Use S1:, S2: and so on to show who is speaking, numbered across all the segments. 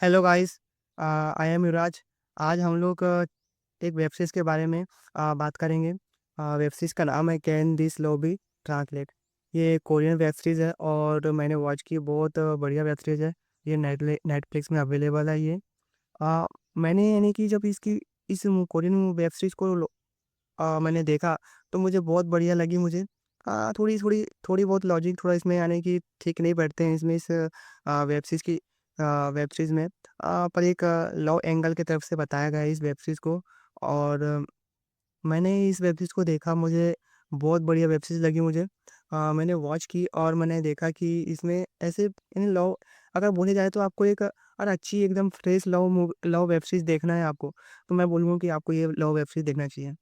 S1: Hello guys, I am युवराज। आज हम लोग एक वेब सीरीज़ के बारे में बात करेंगे। वेब सीरीज़ का नाम है कैन दिस लव ट्रांसलेट। ये कोरियन वेब सीरीज़ है और मैंने वॉच की। बहुत बढ़िया वेब सीरीज़ है। ये नेटफ्लिक्स में अवेलेबल है ये। अ, मैंने यानी कि जब इसकी इस कोरियन वेब सीरीज़ को मैंने देखा तो मुझे बहुत बढ़िया लगी मुझे। थोड़ी बहुत लॉजिक थोड़ा इसमें यानी कि ठीक नहीं बैठते हैं इसमें इस वेब सीरीज़ में। पर एक लव एंगल की तरफ से बताया गया है इस वेब सीरीज़ को। और मैंने इस वेब सीरीज़ को देखा, मुझे बहुत बढ़िया वेब सीरीज़ लगी मुझे। मैंने वॉच की और मैंने देखा कि इसमें ऐसे यानी लव अगर बोले जाए तो आपको एक अच्छी एकदम फ्रेश लव वेब सीरीज़ देखना है आपको, तो मैं बोलूँगा कि आपको ये लव वेब सीरीज़ देखना चाहिए।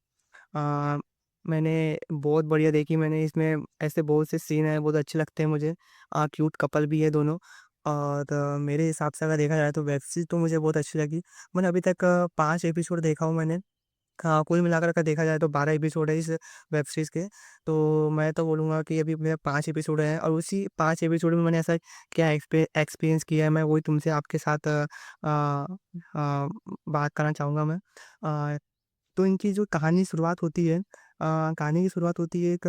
S1: अ, मैंने बहुत बढ़िया देखी। मैंने इसमें ऐसे बहुत से सीन हैं, बहुत अच्छे लगते हैं मुझे। क्यूट कपल भी है दोनों। और मेरे हिसाब से अगर देखा जाए तो वेब सीरीज़ तो मुझे बहुत अच्छी लगी। मैंने अभी तक 5 एपिसोड देखा हूँ मैंने। हाँ, कुल मिलाकर अगर देखा जाए तो 12 एपिसोड है इस वेब सीरीज़ के। तो मैं तो बोलूँगा कि अभी मेरे 5 एपिसोड हैं और उसी 5 एपिसोड में मैंने ऐसा क्या एक्सपीरियंस किया है, मैं वही तुमसे आपके साथ बात करना चाहूँगा मैं। अ, तो इनकी जो कहानी शुरुआत होती है, कहानी की शुरुआत होती है एक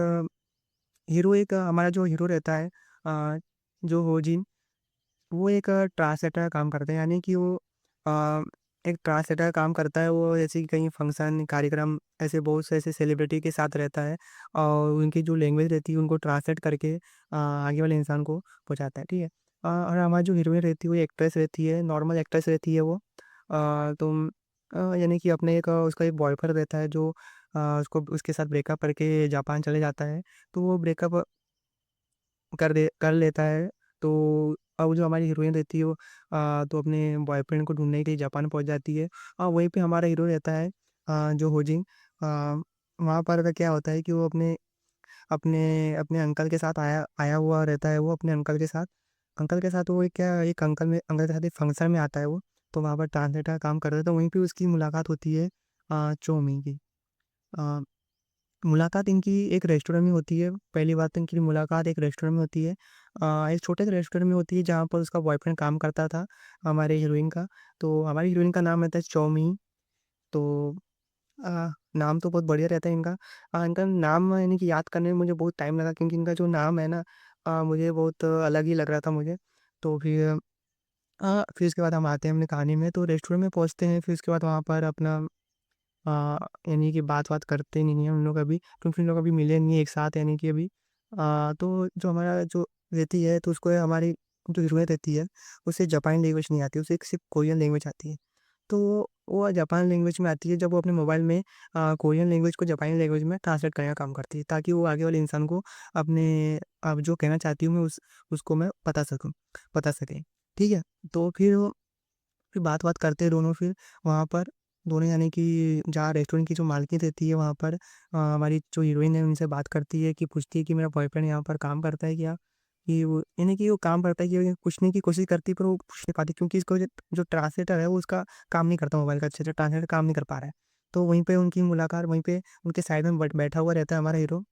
S1: हीरो एक हमारा जो हीरो रहता है, जो होजिन, वो एक ट्रांसलेटर का काम करता है। यानी कि वो अ, एक ट्रांसलेटर का काम करता है। वो ऐसे ही कहीं फंक्शन, कार्यक्रम ऐसे बहुत से ऐसे सेलिब्रिटी के साथ रहता है और उनकी जो लैंग्वेज रहती है उनको ट्रांसलेट करके आगे वाले इंसान को पहुँचाता है, ठीक है? और हमारी जो हीरोइन रहती है वो एक्ट्रेस रहती है, नॉर्मल एक्ट्रेस रहती है वो। तो यानी कि अपने एक उसका एक बॉयफ्रेंड रहता है जो उसको उसके साथ ब्रेकअप करके जापान चले जाता है। तो वो ब्रेकअप कर लेता है। तो अब जो हमारी हीरोइन रहती है वो तो अपने बॉयफ्रेंड को ढूँढने के लिए जापान पहुँच जाती है। वहीं पे हमारा हीरो रहता है, जो होजिन। वहाँ पर का क्या होता है कि वो अपने अपने अपने अंकल के साथ आया आया हुआ रहता है, वो अपने अंकल के साथ। अंकल के साथ वो एक अंकल के साथ एक फंक्शन में आता है वो। तो वहाँ पर ट्रांसलेटर का काम कर रहा था, तो वहीं पे उसकी मुलाकात होती है चोमी की। अ मुलाकात इनकी एक रेस्टोरेंट में होती है। पहली बात तो इनकी मुलाकात एक रेस्टोरेंट में होती है। एक छोटे से रेस्टोरेंट में होती है जहाँ पर उसका बॉयफ्रेंड काम करता था, हमारे हीरोइन का। तो हमारी हीरोइन का नाम रहता है चौमी। तो नाम तो बहुत बढ़िया रहता है इनका। इनका नाम यानी कि याद करने में मुझे बहुत टाइम लगा क्योंकि इनका जो नाम है ना, मुझे बहुत अलग ही लग रहा था मुझे। तो फिर उसके बाद हम आते हैं अपनी कहानी में। तो रेस्टोरेंट में पहुँचते हैं, फिर उसके बाद वहाँ पर अपना यानी कि बात-वात करते नहीं हैं हम लोग अभी, क्योंकि हम लोग अभी मिले नहीं हैं एक साथ यानी कि अभी। तो जो हमारा जो रहती है तो उसको हमारी जो हीरोइन रहती है, उसे जापानी लैंग्वेज नहीं आती, उसे सिर्फ़ कोरियन लैंग्वेज आती है। तो वो जापान लैंग्वेज में आती है जब वो अपने मोबाइल में कोरियन लैंग्वेज को जापानी लैंग्वेज में ट्रांसलेट करने का काम करती है, ताकि वो आगे वाले इंसान को अपने अब जो कहना चाहती हूँ मैं उसको मैं बता सकें, ठीक है? तो फिर बात-वात करते हैं दोनों फिर वहाँ पर, दोनों यानी कि जहाँ रेस्टोरेंट की जो मालकिन रहती है वहाँ पर हमारी जो हीरोइन है उनसे बात करती है कि पूछती है कि मेरा बॉयफ्रेंड यहाँ पर काम करता है क्या? कि वो यानी कि वो काम करता है कि पूछने की कोशिश करती है पर वो पूछ नहीं पाती क्योंकि इसको जो ट्रांसलेटर है वो उसका काम नहीं करता मोबाइल का अच्छे से, ट्रांसलेटर काम नहीं कर पा रहा है। तो वहीं पे उनकी मुलाकात वहीं पे उनके साइड में बैठा हुआ रहता है हमारा हीरो,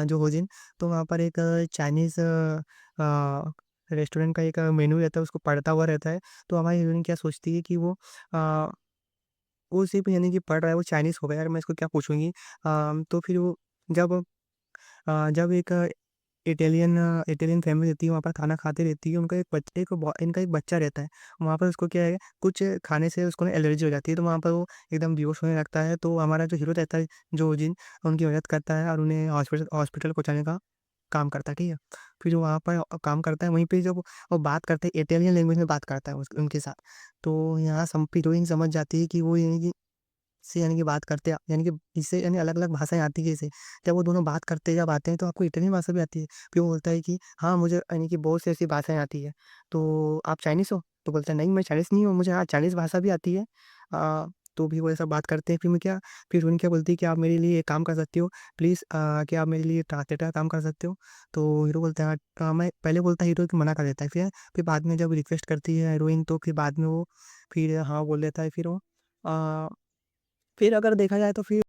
S1: जो होजिन। तो वहाँ पर एक चाइनीज़ रेस्टोरेंट का एक मेनू रहता है, उसको पढ़ता हुआ रहता है। तो हमारी हीरोइन क्या सोचती है कि अ, वो सिर्फ़ यानी कि पढ़ रहा है, वो चाइनीज़ होगा यार, मैं इसको क्या पूछूँगी? तो फिर वो जब जब एक इटालियन फैमिली रहती है, वहाँ पर खाना खाते रहती है, उनका इनका एक बच्चा रहता है। वहाँ पर उसको क्या है, कुछ खाने से उसको ना एलर्जी हो जाती है, तो वहाँ पर वो एकदम बेहोश होने लगता है। तो हमारा जो हीरो रहता है, जो जिन उनकी मदद करता है और उन्हें हॉस्पिटल पहुँचाने का काम करता है, ठीक है? फिर वो वहाँ पर काम करता है, वहीं पे जब वो बात करते हैं, इटालियन लैंग्वेज में बात करता है उनके साथ। तो यहाँ हीरोइन समझ जाती है कि वो यानी कि से यानी कि बात करते हैं, यानी कि इससे यानी अलग-अलग भाषाएँ आती हैं इसे। जब वो दोनों बात करते जब आते हैं तो आपको इटालियन भाषा भी आती है? फिर वो बोलता है कि हाँ, मुझे यानी कि बहुत सी ऐसी भाषाएँ आती हैं। तो आप चाइनीज़ हो? तो बोलता है नहीं मैं चाइनीज़ नहीं हूँ, मुझे हाँ, चाइनीज़ भाषा भी आती है। तो भी वो ऐसा बात करते हैं, फिर उन्हें क्या बोलती है कि आप मेरे लिए एक काम कर सकती हो प्लीज़, क्या आप मेरे लिए ट्रांसलेटर का काम कर सकते हो? तो हीरो बोलता है मैं पहले बोलता है हीरो कि मना कर देता है, फिर बाद में जब रिक्वेस्ट करती है हीरोइन तो फिर बाद में वो फिर हाँ बोल देता है फिर वो। अ फिर अगर देखा जाए तो फिर